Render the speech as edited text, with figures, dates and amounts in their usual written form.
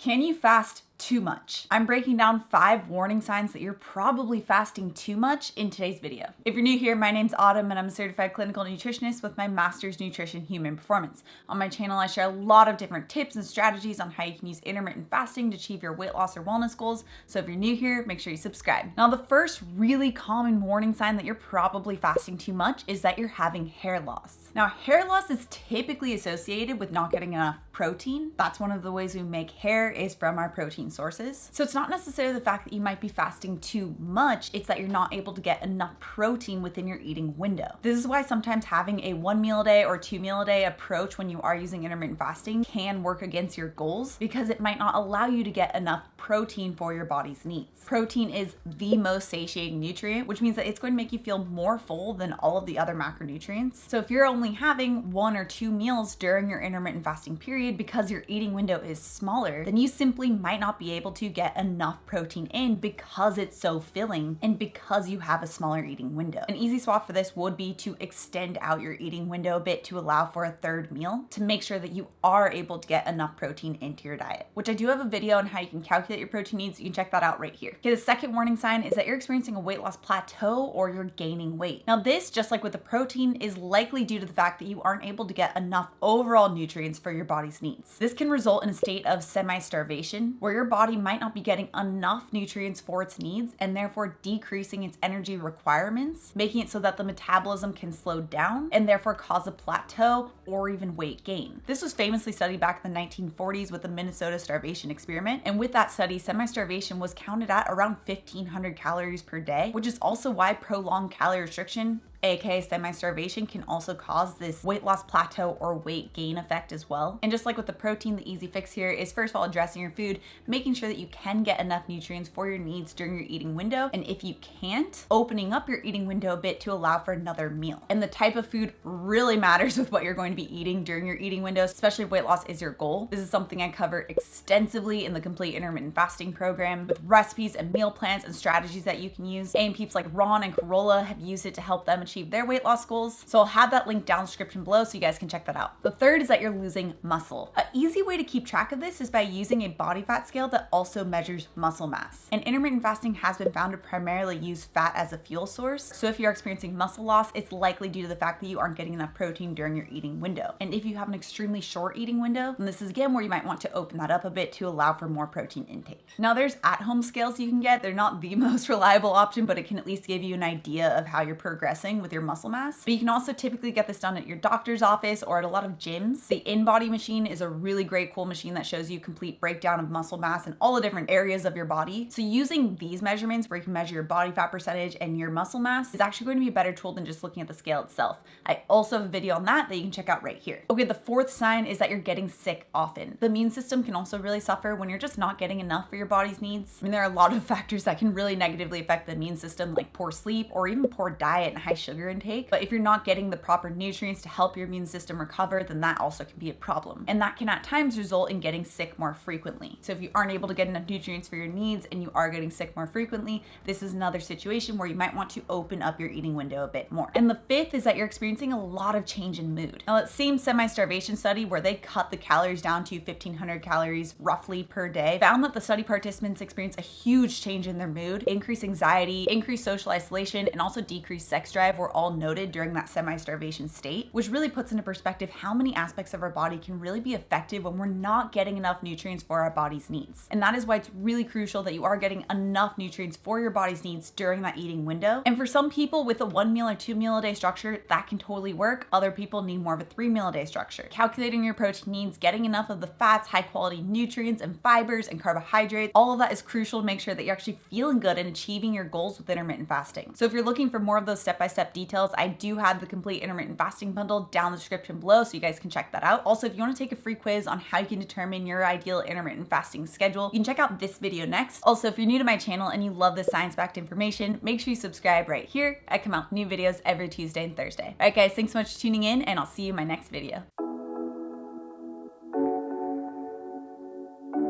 Can you fast too much? I'm breaking down 5 warning signs that you're probably fasting too much in today's video. If you're new here, my name's Autumn and I'm a certified clinical nutritionist with my master's nutrition human performance. On my channel, I share a lot of different tips and strategies on how you can use intermittent fasting to achieve your weight loss or wellness goals. So if you're new here, make sure you subscribe. Now, the first really common warning sign that you're probably fasting too much is that you're having hair loss. Now, hair loss is typically associated with not getting enough protein. That's one of the ways we make hair is from our protein sources. So it's not necessarily the fact that you might be fasting too much, it's that you're not able to get enough protein within your eating window. This is why sometimes having a 1 meal a day or 2 meal a day approach when you are using intermittent fasting can work against your goals because it might not allow you to get enough protein for your body's needs. Protein is the most satiating nutrient, which means that it's going to make you feel more full than all of the other macronutrients. So if you're only having 1 or 2 meals during your intermittent fasting period because your eating window is smaller, then you simply might not be able to get enough protein in because it's so filling and because you have a smaller eating window. An easy swap for this would be to extend out your eating window a bit to allow for a 3rd meal to make sure that you are able to get enough protein into your diet, which I do have a video on how you can calculate your protein needs. You can check that out right here. Okay, the second warning sign is that you're experiencing a weight loss plateau or you're gaining weight. Now this, just like with the protein, is likely due to the fact that you aren't able to get enough overall nutrients for your body's needs. This can result in a state of semi-starvation where your body might not be getting enough nutrients for its needs and therefore decreasing its energy requirements, making it so that the metabolism can slow down and therefore cause a plateau or even weight gain. This was famously studied back in the 1940s with the Minnesota starvation experiment, and with that study, semi-starvation was counted at around 1,500 calories per day, which is also why prolonged calorie restriction, aka semi-starvation, can also cause this weight loss plateau or weight gain effect as well. And just like with the protein, the easy fix here is first of all addressing your food, making sure that you can get enough nutrients for your needs during your eating window. And if you can't, opening up your eating window a bit to allow for another meal. And the type of food really matters with what you're going to be eating during your eating window, especially if weight loss is your goal. This is something I cover extensively in the complete intermittent fasting program with recipes and meal plans and strategies that you can use. And peeps like Ron and Corolla have used it to help them achieve their weight loss goals. So I'll have that link down in the description below so you guys can check that out. The third is that you're losing muscle. An easy way to keep track of this is by using a body fat scale that also measures muscle mass. And intermittent fasting has been found to primarily use fat as a fuel source. So if you're experiencing muscle loss, it's likely due to the fact that you aren't getting enough protein during your eating window. And if you have an extremely short eating window, then this is again where you might want to open that up a bit to allow for more protein intake. Now there's at-home scales you can get. They're not the most reliable option, but it can at least give you an idea of how you're progressing with your muscle mass. But you can also typically get this done at your doctor's office or at a lot of gyms. The InBody machine is a really great, cool machine that shows you a complete breakdown of muscle mass in all the different areas of your body. So using these measurements where you can measure your body fat percentage and your muscle mass is actually going to be a better tool than just looking at the scale itself. I also have a video on that you can check out right here. Okay, the 4th sign is that you're getting sick often. The immune system can also really suffer when you're just not getting enough for your body's needs. I mean, there are a lot of factors that can really negatively affect the immune system, like poor sleep or even poor diet and high sugar intake. But if you're not getting the proper nutrients to help your immune system recover, then that also can be a problem. And that can at times result in getting sick more frequently. So if you aren't able to get enough nutrients for your needs and you are getting sick more frequently, this is another situation where you might want to open up your eating window a bit more. And the 5th is that you're experiencing a lot of change in mood. Now, that same semi-starvation study where they cut the calories down to 1,500 calories roughly per day found that the study participants experienced a huge change in their mood. Increased anxiety, increased social isolation, and also decreased sex drive were all noted during that semi-starvation state, which really puts into perspective how many aspects of our body can really be affected when we're not getting enough nutrients for our body's needs. And that is why it's really crucial that you are getting enough nutrients for your body's needs during that eating window. And for some people with a 1 meal or 2 meal a day structure, that can totally work. Other people need more of a 3 meal a day structure. Calculating your protein needs, getting enough of the fats, high quality nutrients and fibers and carbohydrates, all of that is crucial to make sure that you're actually feeling good and achieving your goals with intermittent fasting. So if you're looking for more of those step-by-step details, I do have the complete intermittent fasting bundle down in the description below so you guys can check that out. Also, if you want to take a free quiz on how you can determine your ideal intermittent fasting schedule, you can check out this video next. Also, if you're new to my channel and you love this science-backed information, make sure you subscribe right here. I come out with new videos every Tuesday and Thursday. All right guys, thanks so much for tuning in and I'll see you in my next video.